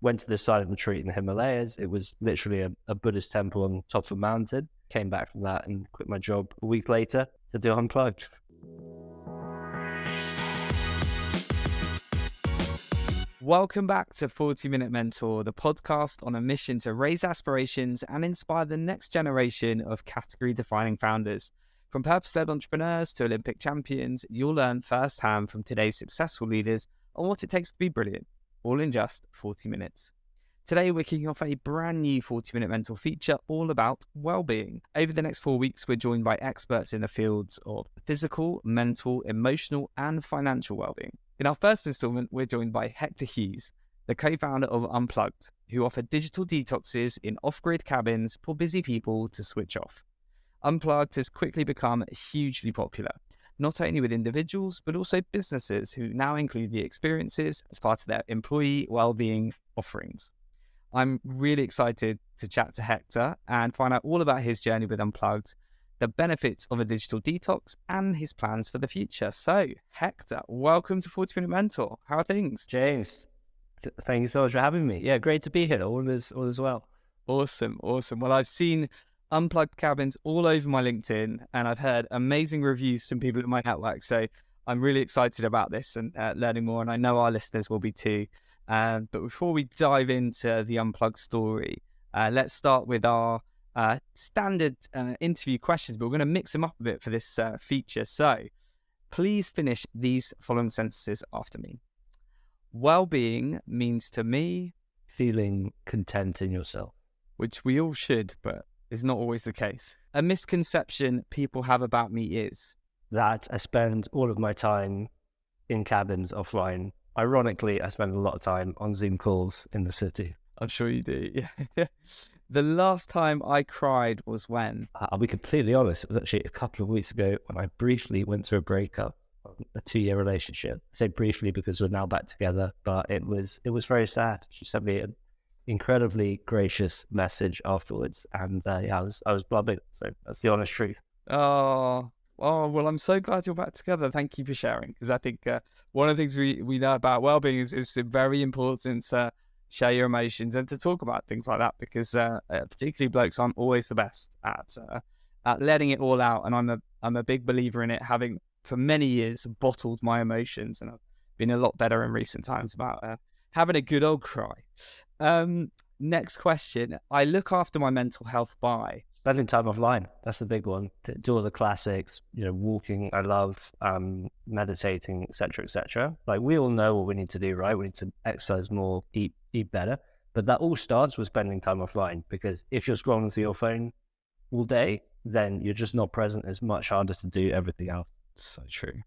went to this silent retreat in the Himalayas. It was literally a Buddhist temple on top of a mountain. Came back from that and quit my job a week later to do Unplugged. Welcome back to 40 Minute Mentor, the podcast on a mission to raise aspirations and inspire the next generation of category-defining founders. From purpose-led entrepreneurs to Olympic champions, you'll learn firsthand from today's successful leaders on what it takes to be brilliant, all in just 40 minutes. Today, we're kicking off a brand new 40-Minute Mentor feature all about wellbeing. Over the next 4 weeks, we're joined by experts in the fields of physical, mental, emotional, and financial wellbeing. In our first installment, we're joined by Hector Hughes, the co-founder of Unplugged, who offer digital detoxes in off-grid cabins for busy people to switch off. Unplugged has quickly become hugely popular, not only with individuals, but also businesses who now include the experiences as part of their employee wellbeing offerings. I'm really excited to chat to Hector and find out all about his journey with Unplugged, the benefits of a digital detox, and his plans for the future. So, Hector, welcome to 40 Minute Mentor. How are things? James, thank you so much for having me. Yeah, great to be here. All is well. Awesome. Well, I've seen Unplugged cabins all over my LinkedIn, and I've heard amazing reviews from people in my network. So I'm really excited about this and learning more, and I know our listeners will be too. But before we dive into the Unplugged story, let's start with our standard interview questions, but we're going to mix them up a bit for this feature. So please finish these following sentences after me. Well-being means to me... Feeling content in yourself. Which we all should, but is not always the case. A misconception people have about me is... That I spend all of my time in cabins offline. Ironically, I spend a lot of time on Zoom calls in the city. I'm sure you do. The last time I cried was when? I'll be completely honest, it was actually a couple of weeks ago when I briefly went through a breakup of a 2-year relationship. I say briefly because we're now back together, but it was very sad. She sent me an incredibly gracious message afterwards, and I was blubbing. So that's the honest truth. Oh, well, I'm so glad you're back together. Thank you for sharing, because I think one of the things we know about well-being is very important to share your emotions and to talk about things like that, because particularly blokes aren't always the best at letting it all out, and I'm a big believer in it, having for many years bottled my emotions, and I've been a lot better in recent times about having a good old cry. Next question. I look after my mental health by... Spending time offline. That's the big one. Do all the classics, walking, I love, meditating, etc. Like, we all know what we need to do, right? We need to exercise more, eat better. But that all starts with spending time offline, because if you're scrolling through your phone all day, then you're just not present. It's much harder to do everything else. So true.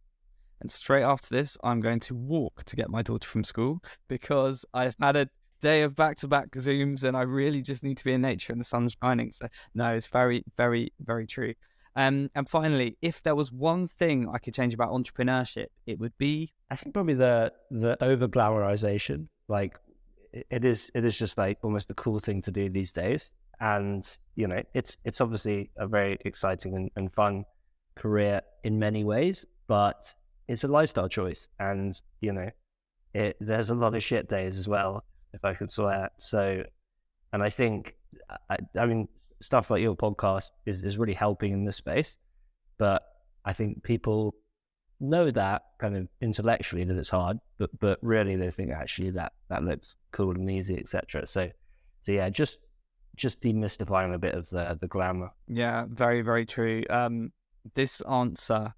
And straight after this, I'm going to walk to get my daughter from school, because I've had a day of back-to-back Zooms and I really just need to be in nature and the sun's shining. So no, it's very, very, very true. And finally, if there was one thing I could change about entrepreneurship, it would be... I think probably the over-glamorization. Like, it is just like almost the cool thing to do these days. And, it's obviously a very exciting and fun career in many ways, but it's a lifestyle choice. And, there's a lot of shit days as well, if I could swear. So, and I think, I mean, stuff like your podcast is really helping in this space, but I think people know that kind of intellectually that it's hard, but really they think actually that looks cool and easy, etc. So yeah, just demystifying a bit of the glamour. Yeah, very, very true. This answer,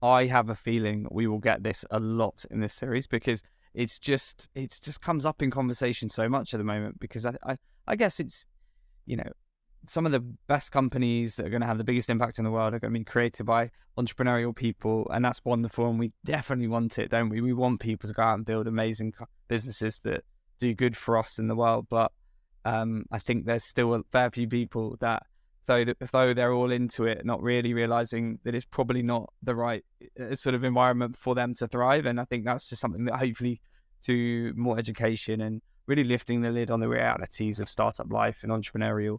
I have a feeling we will get this a lot in this series, because it's just comes up in conversation so much at the moment, because I guess it's, some of the best companies that are going to have the biggest impact in the world are going to be created by entrepreneurial people, and that's wonderful, and we definitely want it, don't we? We want people to go out and build amazing businesses that do good for us in the world, but I think there's still a fair few people that, though they're all into it, not really realizing that it's probably not the right sort of environment for them to thrive. And I think that's just something that hopefully, through more education and really lifting the lid on the realities of startup life and entrepreneurial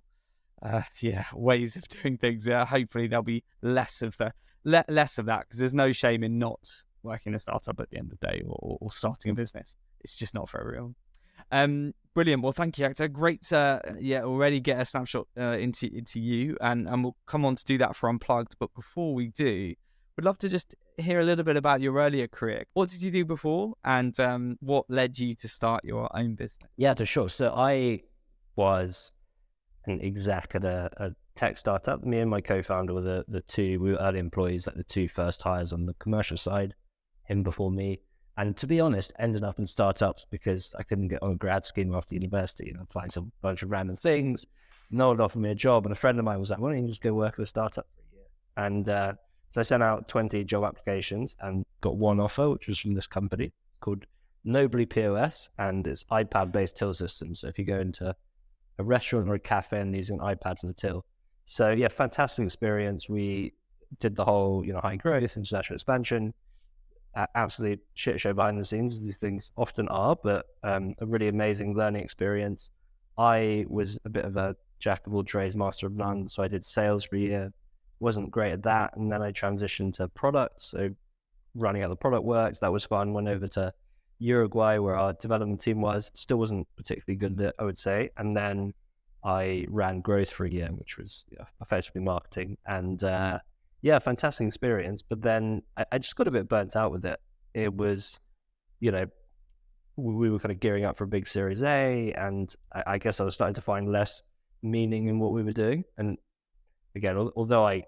ways of doing things, hopefully there'll be less of that, because there's no shame in not working a startup at the end of the day, or starting a business. It's just not for everyone. Brilliant. Well, thank you, Hector. Great to already get a snapshot into you, and we'll come on to do that for Unplugged. But before we do, we'd love to just hear a little bit about your earlier career. What did you do before, and what led you to start your own business? Yeah, for sure. So I was an exec at a tech startup. Me and my co-founder were we were early employees, like the two first hires on the commercial side, him before me. And to be honest, ended up in startups because I couldn't get on a grad scheme after university. And applying to a bunch of random things. No one offered me a job. And a friend of mine was like, why don't you just go work at a startup for a year? And so I sent out 20 job applications and got one offer, which was from this company called Nobly POS. And it's iPad-based till system. So if you go into a restaurant or a cafe and using an iPad for the till. So yeah, fantastic experience. We did the whole, high growth, international expansion, absolute shit show behind the scenes, as these things often are, but a really amazing learning experience. I was a bit of a jack of all trades, master of none. So I did sales for a year, wasn't great at that. And then I transitioned to product. So running out the product works, that was fun. Went over to Uruguay where our development team was, still wasn't particularly good at it, I would say. And then I ran growth for a year, which was effectively marketing. And fantastic experience. But then I just got a bit burnt out with it. It was, we were kind of gearing up for a big Series A, and I guess I was starting to find less meaning in what we were doing. And again, although I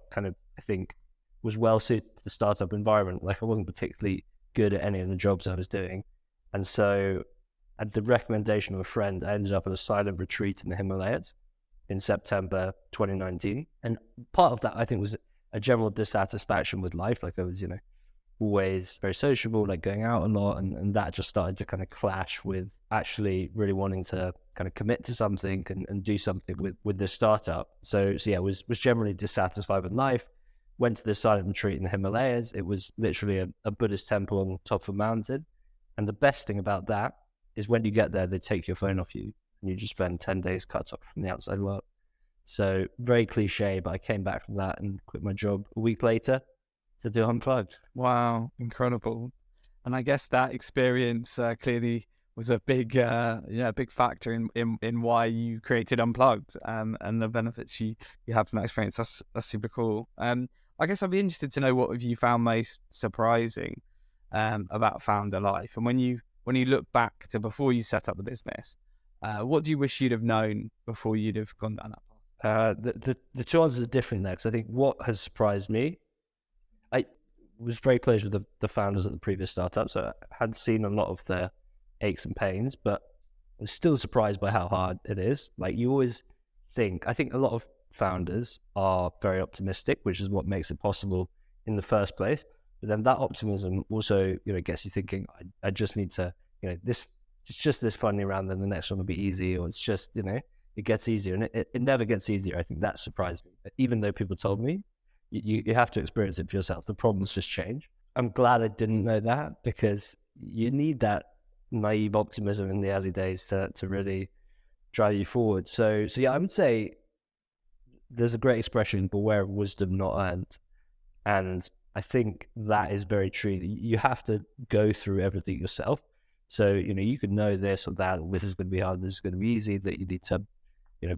think was well suited to the startup environment, like I wasn't particularly good at any of the jobs I was doing. And so at the recommendation of a friend, I ended up at a silent retreat in the Himalayas in September 2019. And part of that, I think, was a general dissatisfaction with life. Like I was, always very sociable, like going out a lot. And that just started to kind of clash with actually really wanting to kind of commit to something and do something with this startup. So yeah, was generally dissatisfied with life. Went to this silent retreat in the Himalayas. It was literally a Buddhist temple on top of a mountain. And the best thing about that is when you get there, they take your phone off you and you just spend 10 days cut off from the outside world. So very cliche, but I came back from that and quit my job a week later to do Unplugged. Wow, incredible. And I guess that experience clearly was a big factor in why you created Unplugged and the benefits you have from that experience. That's super cool. I guess I'd be interested to know what have you found most surprising about founder life, and when you look back to before you set up the business, what do you wish you'd have known before you'd have gone down that path? The two answers are different there, because I think what has surprised me, I was very close with the founders at the previous startup, so I had seen a lot of their aches and pains, but I was still surprised by how hard it is. Like you always I think a lot of founders are very optimistic, which is what makes it possible in the first place. But then that optimism also, gets you thinking, I just need to, it's just this funding round, then the next one will be easy, or it's just, it gets easier. And it never gets easier. I think that surprised me. Even though people told me, you have to experience it for yourself. The problems just change. I'm glad I didn't know that, because you need that naive optimism in the early days to really drive you forward. So yeah, I would say there's a great expression, beware of wisdom not earned. And I think that is very true. You have to go through everything yourself. So, you could know this or that, this is going to be hard, this is going to be easy, that you need to,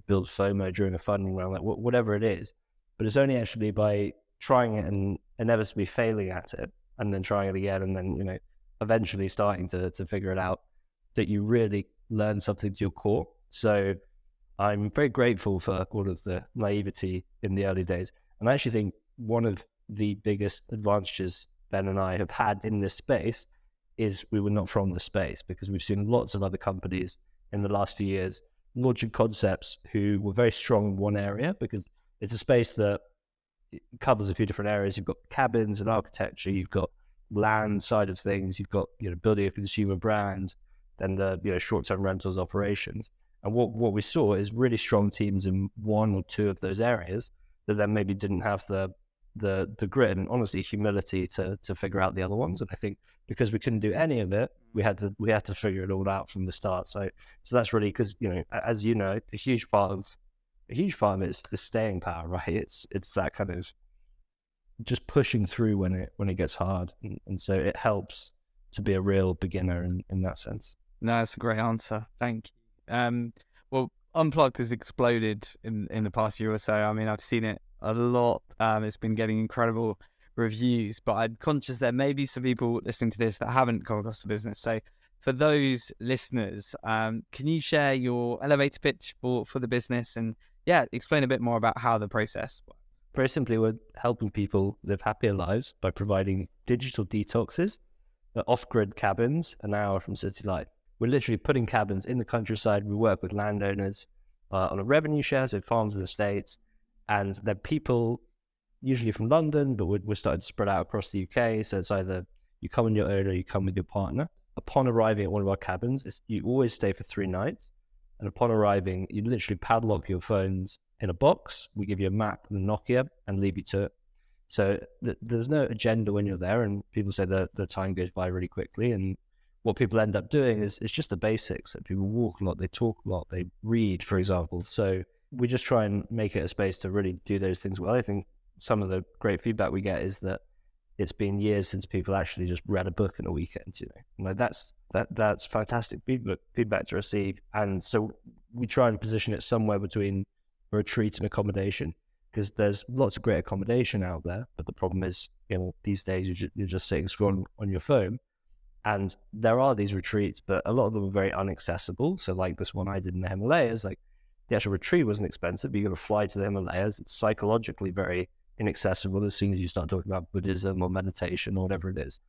build FOMO during a funding round, like whatever it is. But it's only actually by trying it and inevitably failing at it, and then trying it again, and then, eventually starting to figure it out, that you really learn something to your core. So I'm very grateful for all of the naivety in the early days. And I actually think one of the biggest advantages Ben and I have had in this space is we were not from the space, because we've seen lots of other companies in the last few years launching concepts who were very strong in one area, because it's a space that covers a few different areas. You've got cabins and architecture, you've got land side of things, you've got building a consumer brand, then the short-term rentals operations. And what we saw is really strong teams in one or two of those areas that then maybe didn't have the grit and honestly humility to figure out the other ones. And I think because we couldn't do any of it, we had to figure it all out from the start. So that's really, because as you know, a huge part of it is the staying power, right? It's that kind of just pushing through when it gets hard, and so it helps to be a real beginner in that sense. No, that's a great answer. Thank you. Well, Unplugged has exploded in the past year or so. I mean, I've seen it a lot. It's been getting incredible reviews, but I'm conscious there may be some people listening to this that haven't come across the business. So for those listeners, can you share your elevator pitch for the business and explain a bit more about how the process works? Very simply, we're helping people live happier lives by providing digital detoxes, off-grid cabins an hour from city life. We're literally putting cabins in the countryside. We work with landowners on a revenue share, so farms and estates, and they're people usually from London, but we're starting to spread out across the UK. So it's either you come on your own or you come with your partner. Upon arriving at one of our cabins, you always stay for 3 nights. And upon arriving, you literally padlock your phones in a box. We give you a map and a Nokia and leave you to it. So there's no agenda when you're there, and people say that the time goes by really quickly. And what people end up doing is it's just the basics. So people walk a lot, they talk a lot, they read, for example. So we just try and make it a space to really do those things well. I think some of the great feedback we get is that it's been years since people actually just read a book in a weekend, Like that's fantastic feedback to receive. And so we try and position it somewhere between a retreat and accommodation, because there's lots of great accommodation out there, but the problem is, these days you're just sitting scrolling on your phone. And there are these retreats, but a lot of them are very inaccessible. So like this one I did in the Himalayas, like the actual retreat wasn't expensive, but you got to fly to the Himalayas. It's psychologically very inaccessible as soon as you start talking about Buddhism or meditation or whatever it is.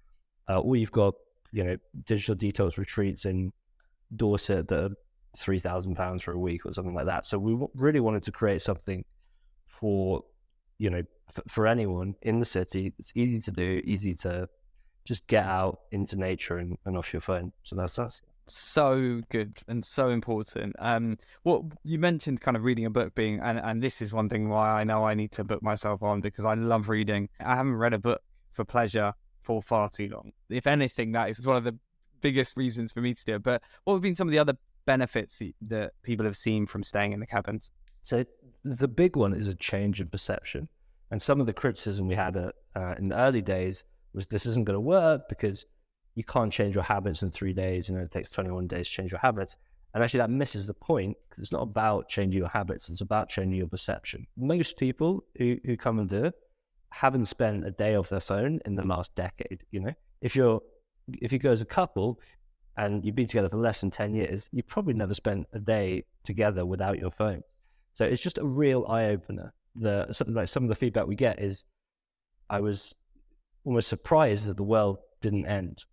Or you've got, digital detox retreats in Dorset that are £3,000 for a week or something like that. So we really wanted to create something for, for anyone in the city. It's easy to do, easy to just get out into nature and off your phone. So that's us. So good and so important. What you mentioned, kind of reading a book being, and this is one thing why I know I need to book myself on, because I love reading. I haven't read a book for pleasure for far too long. If anything, that is one of the biggest reasons for me to do it. But what have been some of the other benefits that people have seen from staying in the cabins? So the big one is a change in perception. And some of the criticism we had in the early days was this isn't going to work because you can't change your habits in 3 days. It takes 21 days to change your habits. And actually that misses the point, because it's not about changing your habits. It's about changing your perception. Most people who come and do it haven't spent a day off their phone in the last decade. If you go as a couple and you've been together for less than 10 years, you probably never spent a day together without your phone. So it's just a real eye-opener. Some of the feedback we get is, I was almost surprised that the world didn't end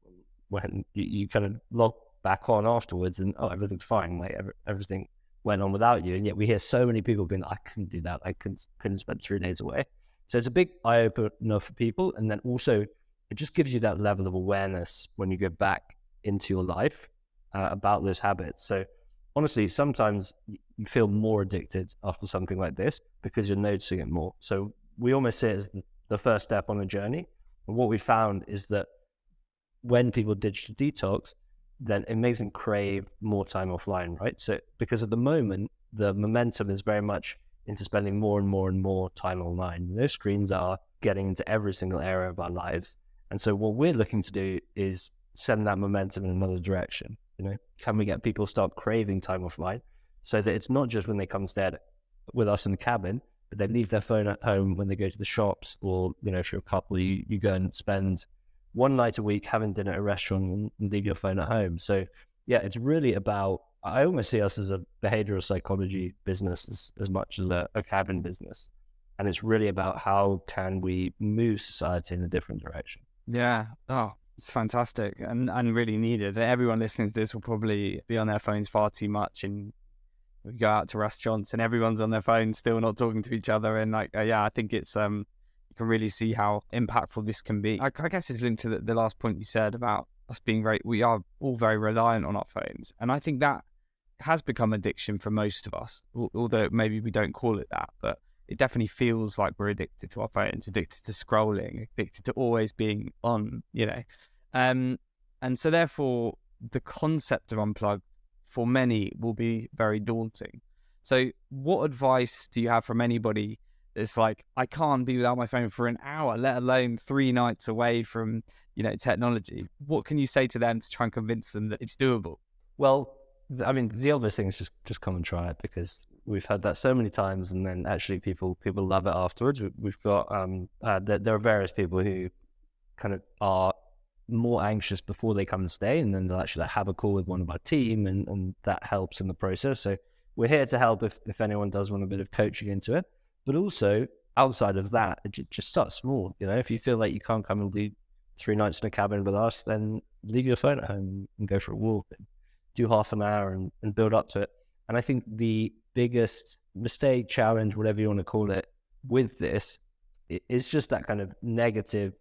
when you kind of log back on afterwards and everything's fine, like everything went on without you. And yet we hear so many people being, I couldn't do that, I couldn't spend 3 days away. So it's a big eye-opener for people. And then also it just gives you that level of awareness when you go back into your life about those habits. So honestly, sometimes you feel more addicted after something like this because you're noticing it more. So we almost see it as the first step on a journey. And what we found is that when people digital detox, then it makes them crave more time offline, right? So because at the moment, the momentum is very much into spending more and more and more time online. Those screens are getting into every single area of our lives. And so what we're looking to do is send that momentum in another direction. Can we get people start craving time offline so that it's not just when they come stay with us in the cabin, but they leave their phone at home when they go to the shops, or, if you're a couple, you go and spend one night a week having dinner at a restaurant and leave your phone at home. So yeah, it's really about, I almost see us as a behavioral psychology business as much as a cabin business. And it's really about how can we move society in a different direction. Yeah. Oh, it's fantastic and really needed. Everyone listening to this will probably be on their phones far too much, and we go out to restaurants and everyone's on their phone still not talking to each other. And I think it's you can really see how impactful this can be. I guess it's linked to the last point you said about us being we are all very reliant on our phones. And I think that has become addiction for most of us, although maybe we don't call it that, but it definitely feels like we're addicted to our phones, addicted to scrolling, addicted to always being on, and so therefore the concept of Unplugged for many will be very daunting. So what advice do you have from anybody that's like, I can't be without my phone for an hour, let alone 3 nights away from, technology? What can you say to them to try and convince them that it's doable? Well, I mean, the obvious thing is just come and try it, because we've heard that so many times, and then actually people love it afterwards. We've got there are various people who kind of are more anxious before they come and stay, and then they'll actually have a call with one of our team, and that helps in the process. So we're here to help if anyone does want a bit of coaching into it. But also outside of that, just start small. If you feel like you can't come and do 3 nights in a cabin with us, then leave your phone at home and go for a walk. Do half an hour and build up to it. And I think the biggest mistake, challenge, whatever you want to call it, with this is just that kind of negative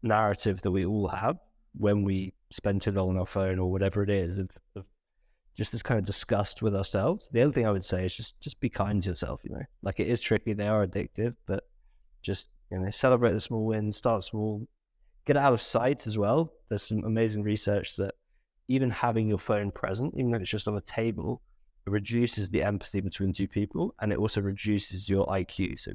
narrative that we all have when we spend too long on our phone or whatever it is, of just this kind of disgust with ourselves. The other thing I would say is just be kind to yourself. Like, it is tricky, they are addictive, but just celebrate the small wins, start small, get out of sight as well. There's some amazing research that even having your phone present, even if it's just on a table, it reduces the empathy between two people, and it also reduces your IQ. So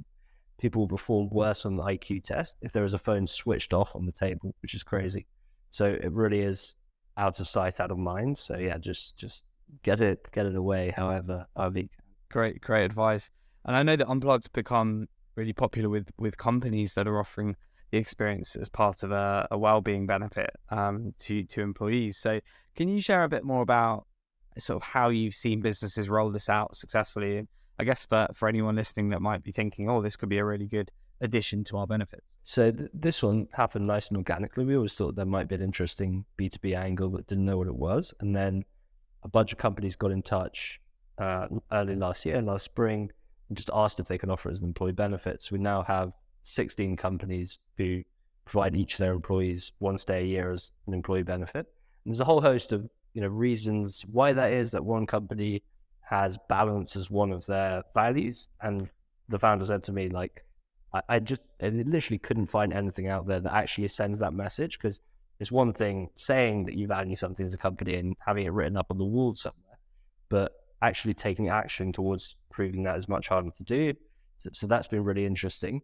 people will perform worse on the IQ test if there is a phone switched off on the table, which is crazy. So it really is out of sight, out of mind. So yeah, just get it away however you can. Great advice. And I know that Unplugged's become really popular with companies that are offering the experience as part of a wellbeing benefit to employees. So can you share a bit more about sort of how you've seen businesses roll this out successfully? And I guess for anyone listening that might be thinking, oh, this could be a really good addition to our benefits. So this one happened nice and organically. We always thought there might be an interesting B2B angle, but didn't know what it was. And then a bunch of companies got in touch early last spring, and just asked if they can offer us an employee benefits. We now have 16 companies who provide each of their employees 1 stay a year as an employee benefit. And there's a whole host of reasons why that is. That one company has balance as one of their values, and the founder said to me, like, I literally couldn't find anything out there that actually sends that message, because it's one thing saying that you value something as a company and having it written up on the wall somewhere, but actually taking action towards proving that is much harder to do. So that's been really interesting.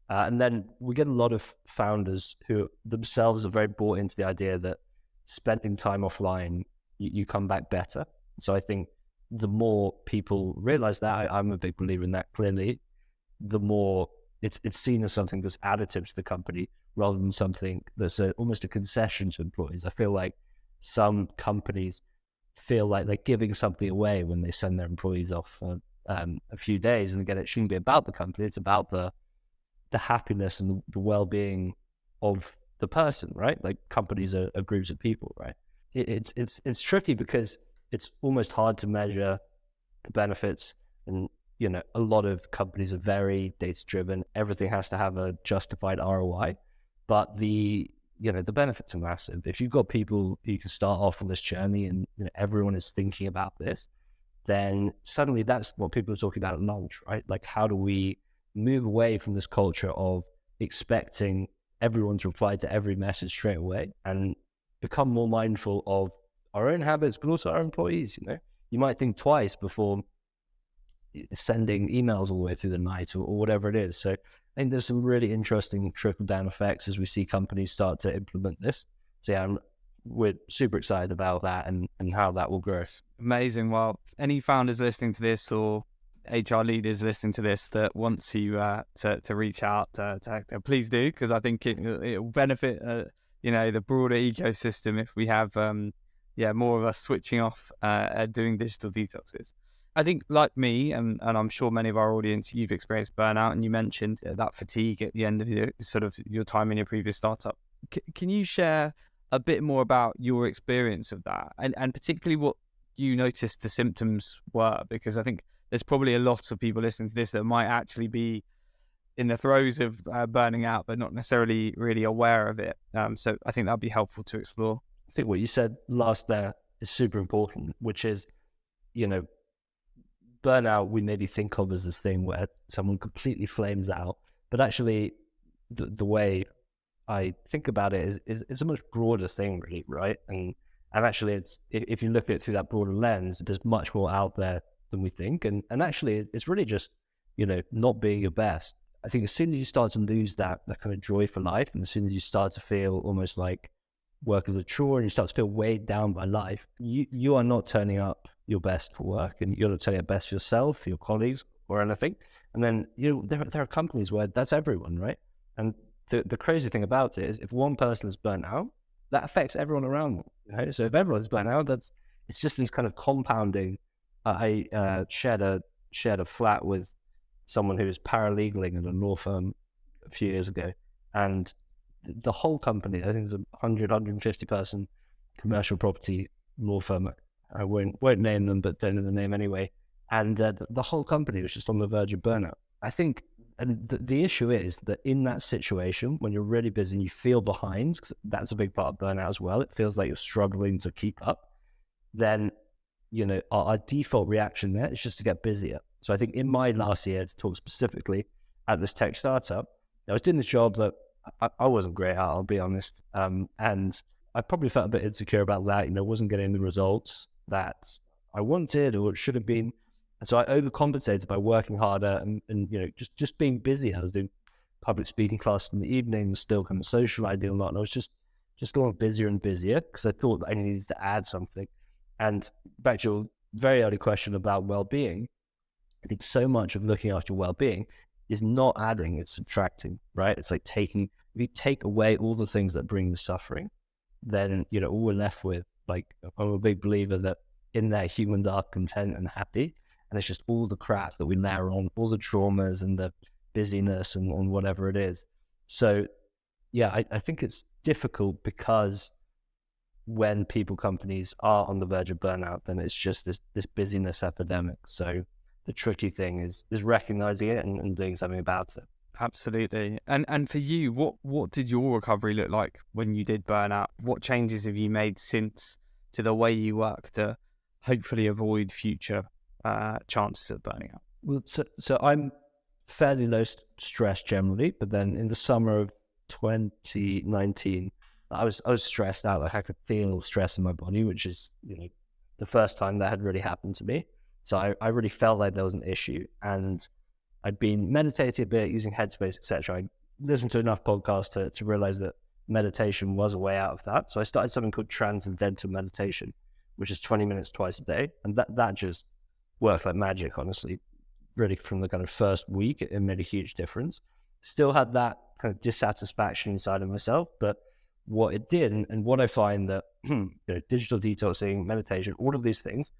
And then we get a lot of founders who themselves are very bought into the idea that spending time offline, you come back better. So I think the more people realize that, I'm a big believer in that, clearly, the more it's seen as something that's additive to the company rather than something that's almost a concession to employees. I feel like some companies feel like they're giving something away when they send their employees off for a few days. And again, it shouldn't be about the company. It's about the happiness and the well-being of the person, right? Like, companies are groups of people, right? It's tricky because it's almost hard to measure the benefits, and a lot of companies are very data driven. Everything has to have a justified ROI, but the benefits are massive. If you've got people who can start off on this journey and everyone is thinking about this, then suddenly that's what people are talking about at lunch, right? Like, how do we move away from this culture of expecting everyone to reply to every message straight away and become more mindful of our own habits, but also our employees? You might think twice before sending emails all the way through the night or whatever it is. So I think there's some really interesting trickle down effects as we see companies start to implement this. So yeah, we're super excited about that and how that will grow. Amazing. Well, any founders listening to this or HR leaders listening to this that want to reach out to Hector, please do, because I think it will benefit the broader ecosystem if we have more of us switching off doing digital detoxes. I think, like me, and I'm sure many of our audience, you've experienced burnout, and you mentioned that fatigue at the end of your time in your previous startup. Can you share a bit more about your experience of that, and particularly what you noticed the symptoms were? Because I think there's probably a lot of people listening to this that might actually be in the throes of burning out, but not necessarily really aware of it. So I think that'd be helpful to explore. I think what you said last there is super important, which is, burnout we maybe think of as this thing where someone completely flames out, but actually the way I think about it is it's a much broader thing, really, right? And actually, it's, if you look at it through that broader lens, there's much more out there than we think, and actually it's really just not being your best. I think as soon as you start to lose that kind of joy for life, and as soon as you start to feel almost like work as a chore and you start to feel weighed down by life, you are not turning up your best for work, and you're not turning up best for yourself, for your colleagues, or anything. And then there are companies where that's everyone, right? And the crazy thing about it is, if one person is burnt out, that affects everyone around them. So if everyone's burnt out, it's just these kind of compounding. I shared a flat with someone who was paralegaling in a law firm a few years ago, and the whole company, I think it was 150 person commercial property law firm. I won't name them, but they're in the name anyway. And the whole company was just on the verge of burnout. I think, and the issue is that in that situation, when you're really busy and you feel behind, because that's a big part of burnout as well, it feels like you're struggling to keep up, then, our default reaction there is just to get busier. So I think in my last year, to talk specifically at this tech startup, I was doing this job that I wasn't great at, I'll be honest. And I probably felt a bit insecure about that, wasn't getting the results that I wanted or it should have been. And so I overcompensated by working harder and just being busy. I was doing public speaking classes in the evening, still kind of socializing a lot. And I was just going busier and busier because I thought that I needed to add something. And back to your very early question about well-being, I think so much of looking after well-being is not adding, it's subtracting, right? It's like if you take away all the things that bring the suffering, then, all we're left with, like, I'm a big believer that in there humans are content and happy. And it's just all the crap that we layer on, all the traumas and the busyness and whatever it is. So, yeah, I think it's difficult because when companies are on the verge of burnout, then it's just this busyness epidemic. So the tricky thing is recognizing it and doing something about it. Absolutely. And for you, what did your recovery look like when you did burn out? What changes have you made since to the way you work to hopefully avoid future chances of burning out? Well, so I'm fairly low stress generally, but then in the summer of 2019, I was stressed out. Like I could feel stress in my body, which is the first time that had really happened to me. So I really felt like there was an issue, and I'd been meditating a bit, using Headspace, etc. I listened to enough podcasts to realize that meditation was a way out of that. So I started something called transcendental meditation, which is 20 minutes twice a day, and that just worked like magic. Honestly, really from the kind of first week, it made a huge difference. Still had that kind of dissatisfaction inside of myself, but what it did, and what I find that digital detoxing, meditation, all of these things,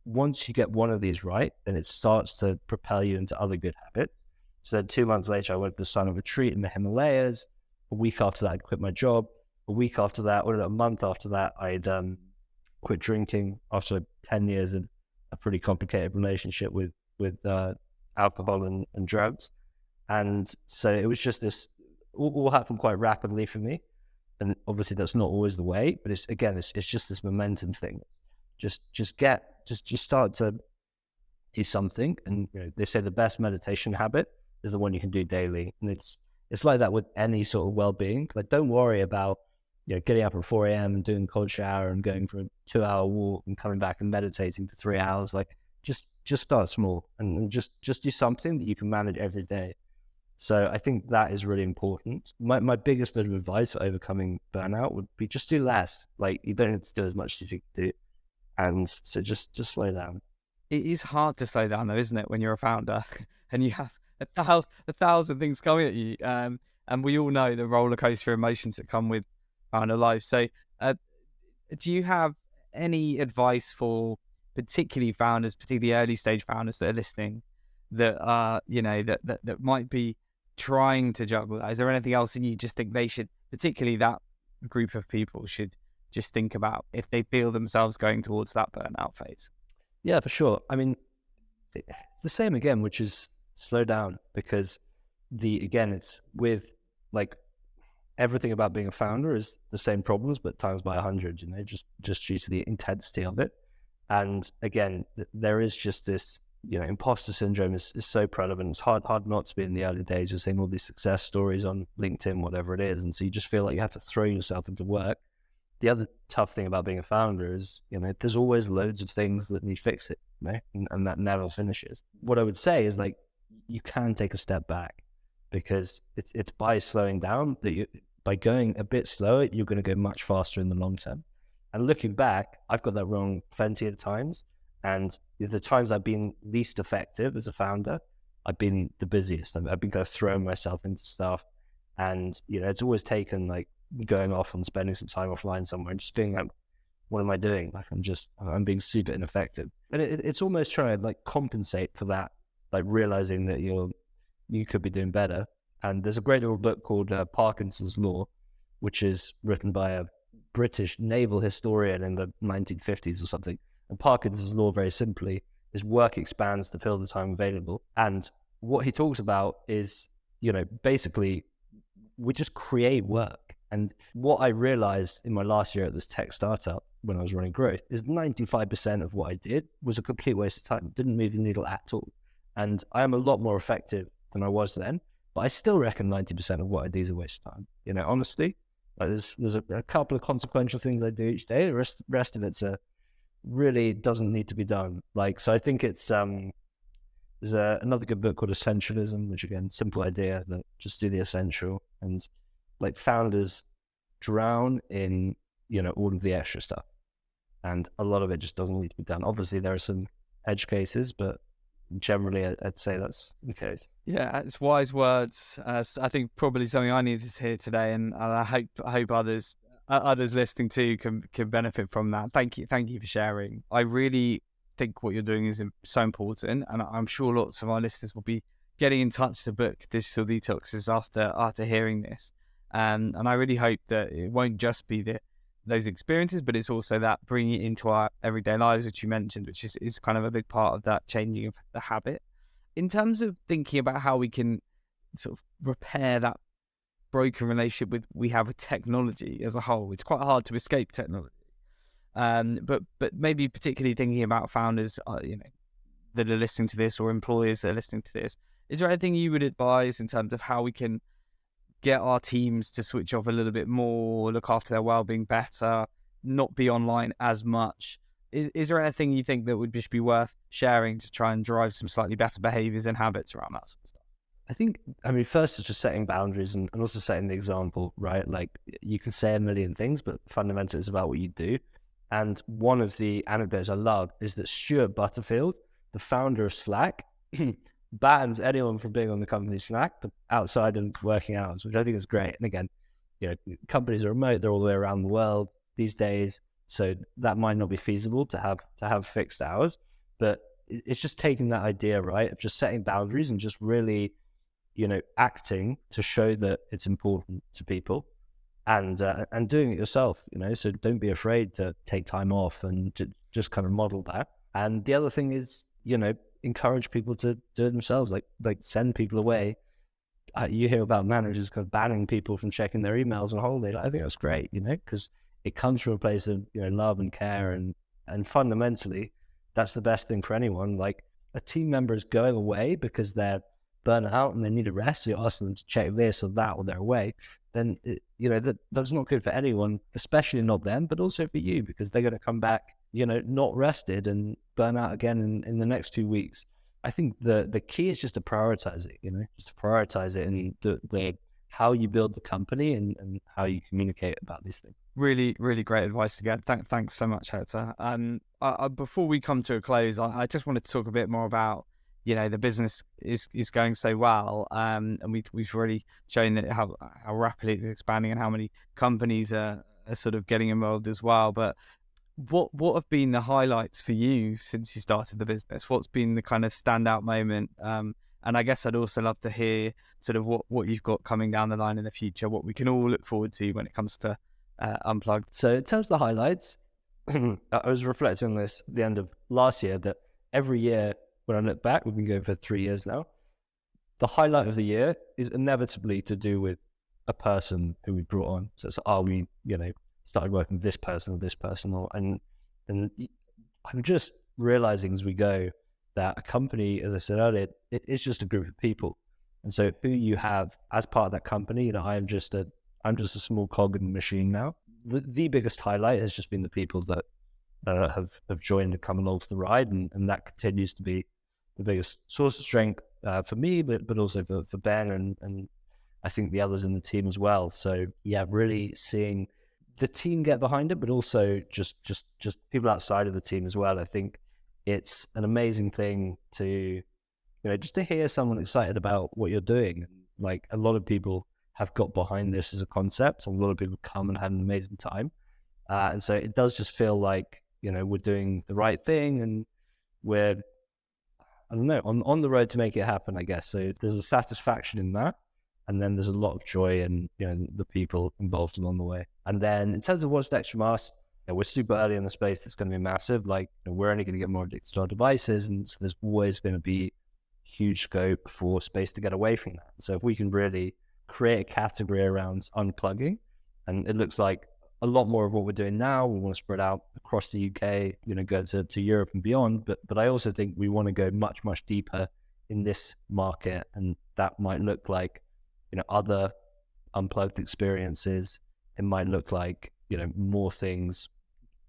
once you get one of these right, then it starts to propel you into other good habits. So then 2 months later, I went to the silent retreat in the Himalayas. A week after that, I'd quit my job. A week after that, or a month after that, I'd quit drinking after 10 years of a pretty complicated relationship with alcohol and drugs. And so it was just this, all happened quite rapidly for me. And obviously that's not always the way, but it's just this momentum thing. Just start to do something. And they say the best meditation habit is the one you can do daily. And it's like that with any sort of well-being. Like, don't worry about getting up at 4 a.m. and doing a cold shower and going for a 2-hour walk and coming back and meditating for 3 hours. Like, just start small and just do something that you can manage every day. So I think that is really important. My biggest bit of advice for overcoming burnout would be just do less. Like, you don't have to do as much as you can do. And so just slow down. It is hard to slow down though, isn't it, when you're a founder and you have a thousand things coming at you. And we all know the roller coaster emotions that come with founder life. So do you have any advice for particularly founders, particularly early stage founders that are listening, that are, that might be trying to juggle that? Is there anything else that you just think they should, particularly that group of people, should just think about if they feel themselves going towards that burnout phase? Yeah, for sure. I mean, the same again, which is slow down, because it's with like everything about being a founder is the same problems, but times by 100, just due to the intensity of it. And again, there is just this, imposter syndrome is so prevalent. It's hard not to be in the early days. You're seeing all these success stories on LinkedIn, whatever it is. And so you just feel like you have to throw yourself into work. The other tough thing about being a founder is, there's always loads of things that need fixing, and that never finishes. What I would say is, like, you can take a step back, because it's by slowing down that by going a bit slower, you're going to go much faster in the long term. And looking back, I've got that wrong plenty of times. And the times I've been least effective as a founder, I've been the busiest. I've been kind of throwing myself into stuff. And, it's always taken like going off and spending some time offline somewhere and just being like, what am I doing? Like, I'm being super ineffective. And it's almost trying to like compensate for that, like realizing that you could be doing better. And there's a great little book called Parkinson's Law, which is written by a British naval historian in the 1950s or something. And Parkinson's Law, very simply, is work expands to fill the time available. And what he talks about is, basically, we just create work. And what I realized in my last year at this tech startup when I was running growth is 95% of what I did was a complete waste of time. It didn't move the needle at all. And I am a lot more effective than I was then, but I still reckon 90% of what I do is a waste of time. Honestly, like there's a couple of consequential things I do each day. The rest of it's really doesn't need to be done. Like, so I think it's, there's another good book called Essentialism, which again, simple idea that just do the essential. And like founders drown in, all of the extra stuff. And a lot of it just doesn't need to be done. Obviously there are some edge cases, but generally I'd say that's the case. Yeah, it's wise words. I think probably something I needed to hear today, and I hope others listening too can benefit from that. Thank you for sharing. I really think what you're doing is so important, and I'm sure lots of our listeners will be getting in touch to book digital detoxes after hearing this. And I really hope that it won't just be those experiences, but it's also that bringing it into our everyday lives, which you mentioned, which is kind of a big part of that changing of the habit. In terms of thinking about how we can sort of repair that broken relationship we have with technology as a whole, it's quite hard to escape technology. But maybe particularly thinking about founders, that are listening to this, or employers that are listening to this, is there anything you would advise in terms of how we can get our teams to switch off a little bit more, look after their well-being better, not be online as much? Is there anything you think that would just be worth sharing to try and drive some slightly better behaviors and habits around that sort of stuff? I think, first it's just setting boundaries and also setting the example, right? Like, you can say a million things, but fundamentally it's about what you do. And one of the anecdotes I love is that Stuart Butterfield, the founder of Slack, bans anyone from being on the company Slack outside of working hours, which I think is great. And again, companies are remote; they're all the way around the world these days, so that might not be feasible to have fixed hours. But it's just taking that idea, right, of just setting boundaries and just really, acting to show that it's important to people, and doing it yourself. So don't be afraid to take time off and just kind of model that. And the other thing is, encourage people to do it themselves, like send people away. You hear about managers kind of banning people from checking their emails on holiday. I think that's great, because it comes from a place of love and care, and fundamentally that's the best thing for anyone. Like, a team member is going away because they're burnt out and they need a rest, so you ask them to check this or that, or they're away, then that's not good for anyone, especially not them, but also for you, because they're going to come back not rested and burn out again in the next 2 weeks. I think the key is just to prioritize it, just to prioritize it, and the how you build the company and how you communicate about these things. Really, really great advice again. Thanks so much, Hector. Before we come to a close, I just wanted to talk a bit more about, the business is going so well, and we've already shown that how rapidly it's expanding and how many companies are sort of getting involved as well. But what have been the highlights for you since you started the business? What's been the kind of standout moment? And I guess I'd also love to hear sort of what you've got coming down the line in the future, what we can all look forward to when it comes to Unplugged. So in terms of the highlights, I was reflecting on this at the end of last year, that every year when I look back, we've been going for 3 years now, the highlight of the year is inevitably to do with a person who we brought on. So it's, we started working with this person, and I'm just realizing as we go that a company, as I said earlier, it is just a group of people. And so who you have as part of that company, I'm just a small cog in the machine now. The biggest highlight has just been the people that have joined and come along for the ride, and that continues to be the biggest source of strength for me, but also for Ben and I think the others in the team as well. So yeah, really seeing the team get behind it, but also just people outside of the team as well. I think it's an amazing thing to, just to hear someone excited about what you're doing. Like, a lot of people have got behind this as a concept, and a lot of people come and have an amazing time. And so it does just feel like, we're doing the right thing, and we're, I don't know, on the road to make it happen, I guess. So there's a satisfaction in that. And then there's a lot of joy in, the people involved along the way. And then in terms of what's next from us, we're super early in the space that's going to be massive. Like, we're only going to get more addicted to our devices. And so there's always going to be huge scope for space to get away from that. So if we can really create a category around unplugging, and it looks like a lot more of what we're doing now, we want to spread out across the UK, go to Europe and beyond. But I also think we want to go much, much deeper in this market. And that might look like, other unplugged experiences. It might look like, more things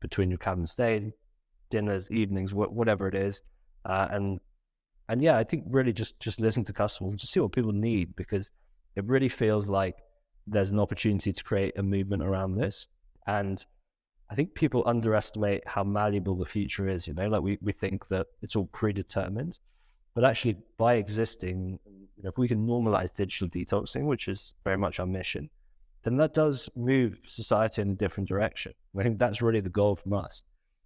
between your cabin stays, dinners, evenings, whatever it is. And yeah, I think really just listen to customers and just see what people need, because it really feels like there's an opportunity to create a movement around this. And I think people underestimate how malleable the future is. Like, we think that it's all predetermined, but actually by existing, if we can normalize digital detoxing, which is very much our mission, then that does move society in a different direction. I think that's really the goal from us.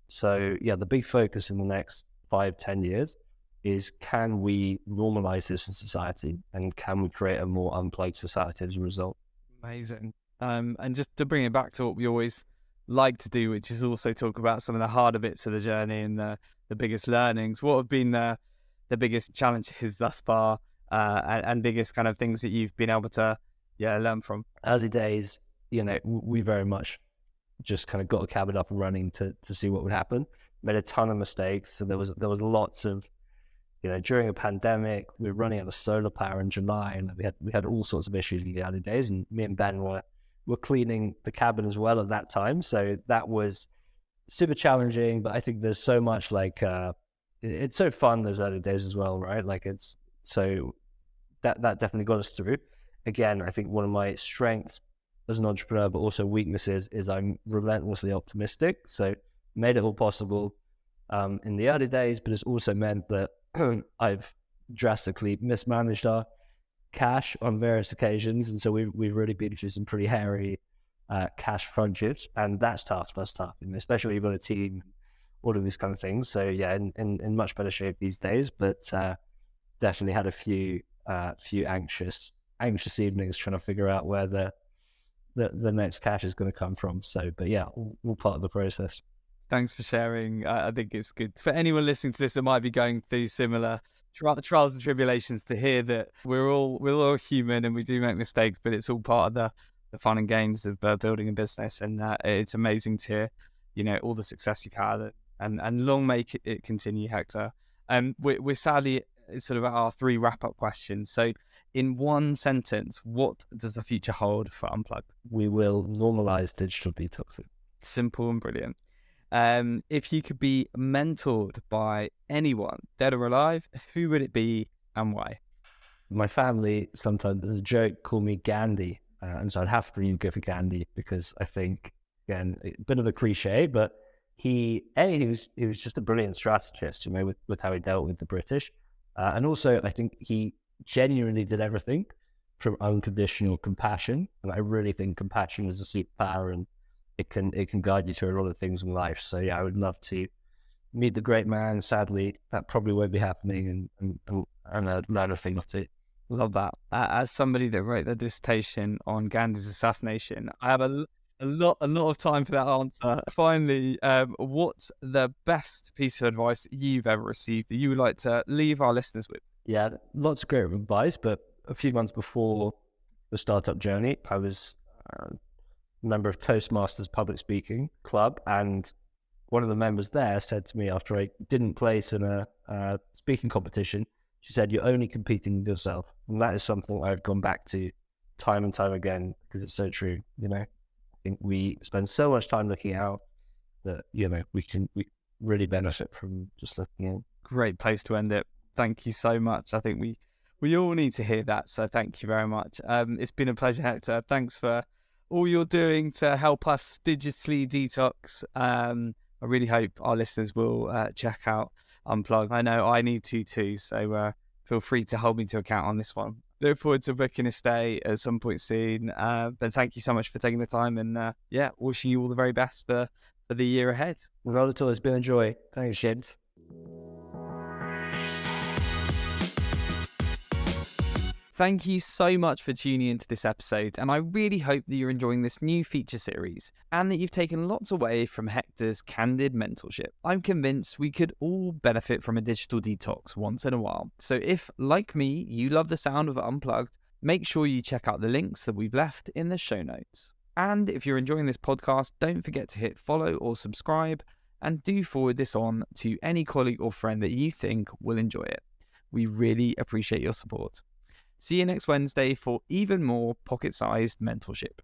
So yeah, the big focus in the next 5-10 years is, can we normalize this in society, and can we create a more unplugged society as a result? Amazing. And just to bring it back to what we always like to do, which is also talk about some of the harder bits of the journey and the biggest learnings. What have been the biggest challenges thus far, and biggest kind of things that you've been able to learn from? Early days, we very much just kind of got a cabin up and running to see what would happen. Made a ton of mistakes. So there was lots of, during a pandemic, we were running out of solar power in July, and we had all sorts of issues in the early days. And me and Ben were cleaning the cabin as well at that time. So that was super challenging. But I think there's so much it's so fun those early days as well, right? Like, it's so that definitely got us through. Again, I think one of my strengths as an entrepreneur, but also weaknesses, is I'm relentlessly optimistic. So made it all possible in the early days, but it's also meant that I've drastically mismanaged our cash on various occasions, and so we've really been through some pretty hairy cash crunches, and that's tough, especially when you've got a team, all of these kind of things. So yeah, in much better shape these days, but definitely had a few anxious evenings trying to figure out where the next cash is going to come from. So, but yeah, all part of the process. Thanks for sharing. I think it's good for anyone listening to this that might be going through similar trials and tribulations to hear that we're all human and we do make mistakes, but it's all part of the fun and games of building a business. And it's amazing to hear, all the success you've had, and long may it continue, Hector. We're sadly sort of at our 3 wrap-up questions. So in one sentence, what does the future hold for Unplugged? We will normalize digital detoxing. Simple and brilliant. If you could be mentored by anyone, dead or alive, who would it be and why? My family sometimes, as a joke, call me Gandhi. And so I'd have to go for Gandhi, because I think, again, a bit of a cliche, but he was just a brilliant strategist, with how he dealt with the British. And also, I think he genuinely did everything from unconditional compassion. And I really think compassion is a superpower, and it can guide you through a lot of things in life. So yeah, I would love to meet the great man. Sadly, that probably won't be happening, and I'd learn a thing or two. Love that. As somebody that wrote the dissertation on Gandhi's assassination, I have a lot of time for that answer. Finally, what's the best piece of advice you've ever received that you would like to leave our listeners with? Yeah, lots of great advice, but a few months before the startup journey, I was a member of Toastmasters Public Speaking Club, and one of the members there said to me, after I didn't place in a speaking competition, she said, "You're only competing with yourself." And that is something I've gone back to time and time again, because it's so true. I think we spend so much time looking out that, we really benefit from just looking in. Great place to end it. Thank you so much. I think we We all need to hear that. So thank you very much. It's been a pleasure, Hector. Thanks for all you're doing to help us digitally detox. I really hope our listeners will check out Unplug. I know I need to too. So feel free to hold me to account on this one. Look forward to booking a stay at some point soon. But thank you so much for taking the time, and wishing you all the very best for the year ahead. Not at all. It's been a joy. Thanks, James. Thank you so much for tuning into this episode, and I really hope that you're enjoying this new feature series and that you've taken lots away from Hector's candid mentorship. I'm convinced we could all benefit from a digital detox once in a while. So if, like me, you love the sound of Unplugged, make sure you check out the links that we've left in the show notes. And if you're enjoying this podcast, don't forget to hit follow or subscribe, and do forward this on to any colleague or friend that you think will enjoy it. We really appreciate your support. See you next Wednesday for even more pocket-sized mentorship.